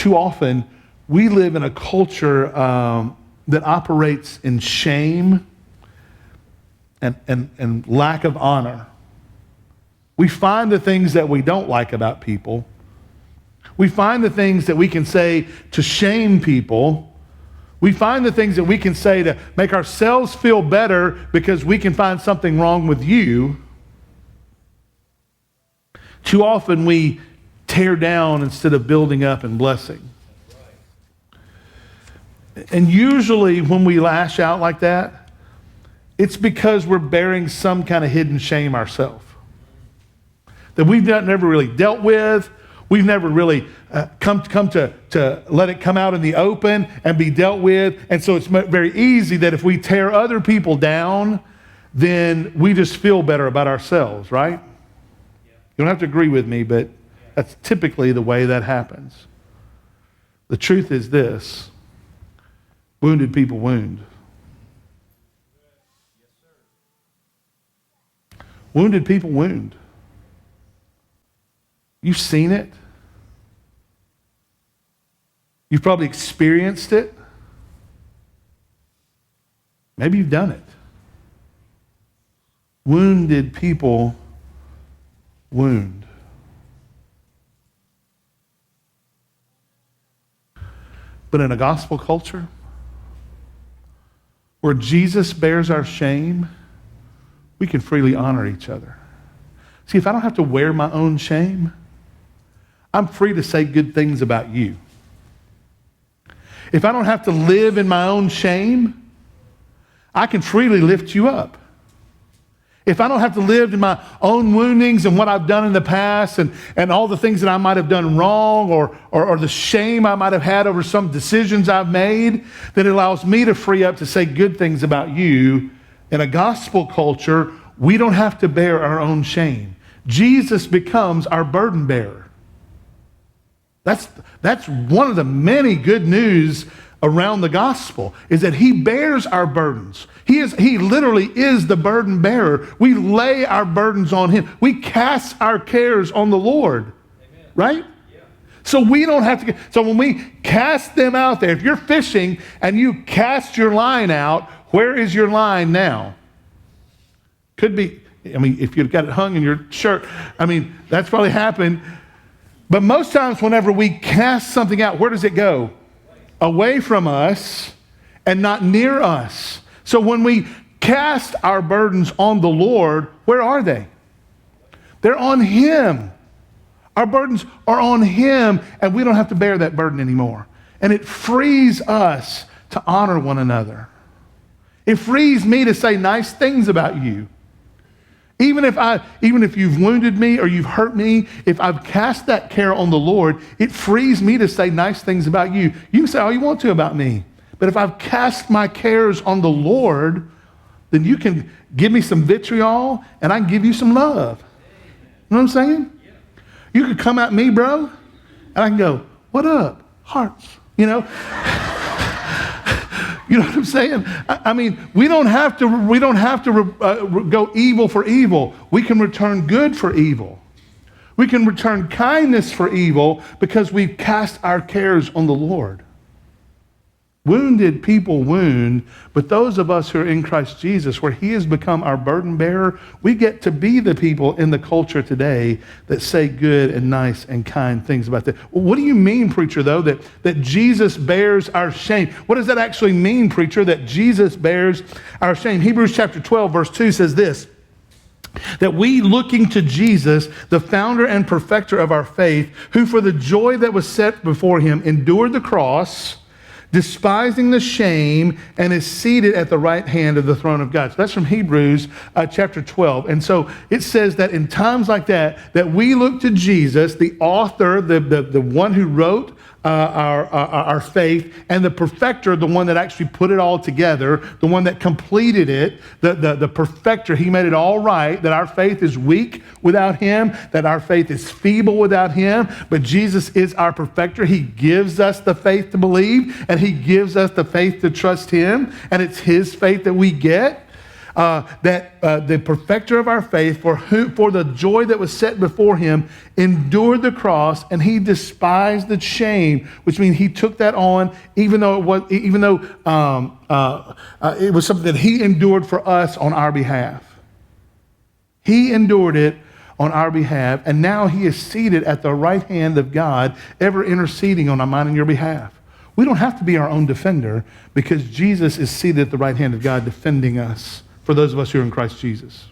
too often, we live in a culture that operates in shame and lack of honor. We find the things that we don't like about people. We find the things that we can say to shame people. We find the things that we can say to make ourselves feel better because we can find something wrong with you. Too often we tear down instead of building up and blessing. And usually when we lash out like that, it's because we're bearing some kind of hidden shame ourselves that we've never really dealt with. We've never really come to let it come out in the open and be dealt with. And so it's very easy that if we tear other people down, then we just feel better about ourselves, right? You don't have to agree with me, but that's typically the way that happens. The truth is this: wounded people wound. Wounded people wound. You've seen it. You've probably experienced it. Maybe you've done it. Wounded people wound. But in a gospel culture where Jesus bears our shame, we can freely honor each other. See, if I don't have to wear my own shame, I'm free to say good things about you. If I don't have to live in my own shame, I can freely lift you up. If I don't have to live in my own woundings and what I've done in the past and all the things that I might have done wrong or the shame I might have had over some decisions I've made, then it allows me to free up to say good things about you. In a gospel culture, we don't have to bear our own shame. Jesus becomes our burden bearer. That's one of the many good news around the gospel, is that he bears our burdens. He literally is the burden bearer. We lay our burdens on him. We cast our cares on the Lord. Amen. Right? Yeah. So we don't have to. So when we cast them out there, if you're fishing and you cast your line out, where is your line now? Could be, if you've got it hung in your shirt, that's probably happened. But most times whenever we cast something out, where does it go? Away from us and not near us. So when we cast our burdens on the Lord, where are they? They're on him. Our burdens are on him, and we don't have to bear that burden anymore. And it frees us to honor one another. It frees me to say nice things about you. Even if you've wounded me or you've hurt me, if I've cast that care on the Lord, it frees me to say nice things about you. You can say all you want to about me. But if I've cast my cares on the Lord, then you can give me some vitriol and I can give you some love. You know what I'm saying? You could come at me, bro, and I can go, what up? Hearts. You know what I'm saying? We don't have to go evil for evil. We can return good for evil. We can return kindness for evil because we've cast our cares on the Lord. Wounded people wound, but those of us who are in Christ Jesus, where he has become our burden bearer, we get to be the people in the culture today that say good and nice and kind things about that. Well, what do you mean, preacher, though, that Jesus bears our shame? What does that actually mean, preacher, that Jesus bears our shame? Hebrews chapter 12, verse 2 says this: that we, looking to Jesus, the founder and perfecter of our faith, who for the joy that was set before him endured the cross, despising the shame, and is seated at the right hand of the throne of God. So that's from Hebrews chapter 12. And so it says that in times like that we look to Jesus, the author, the one who wrote our faith, and the perfecter, the one that actually put it all together, the one that completed it, the perfecter. He made it all right, that our faith is weak without him, that our faith is feeble without him, but Jesus is our perfecter. He gives us the faith to believe, and he gives us the faith to trust him, and it's his faith that we get. that the perfecter of our faith, for the joy that was set before him, endured the cross, and he despised the shame, which means he took that on, even though it was something that he endured for us on our behalf. He endured it on our behalf, and now he is seated at the right hand of God, ever interceding on mine and your behalf. We don't have to be our own defender because Jesus is seated at the right hand of God defending us for those of us who are in Christ Jesus.